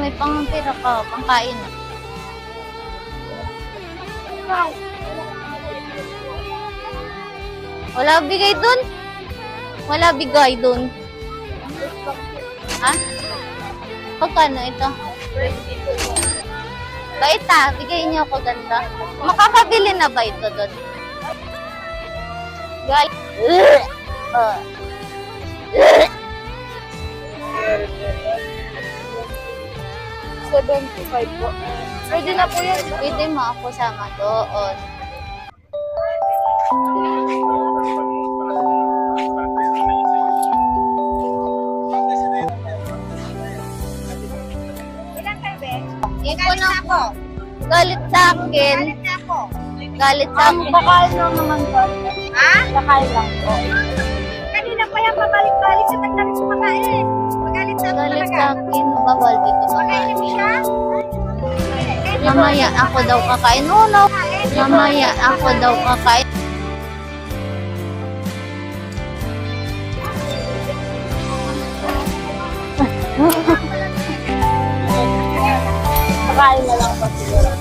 may pang-pira ka, pangkain. Wala bigay dun? Wala bigay dun. Ha? Pagkano ito? Baita, bigay niyo ako ganda. Makakabili na ba ito dun? Gal. 75 po. Pwede na po yun. Pwede mo ako sama doon. Ilan kayo, Ben? Ipon ako. Galit sa akin. Galit na ako. Galit sa akin. Kakain lang naman po. Ha? Kakain lang po. Kanina pa yan pabalik-balik sa tagdalit sa makain. Magalit sa ako Galit talaga. sa akin. Bawal dito Pakainin mo kumain. siya? Mamaya ako daw kakain. Oh, no. Mamaya ako daw kakain. Kakain na lang po siguro.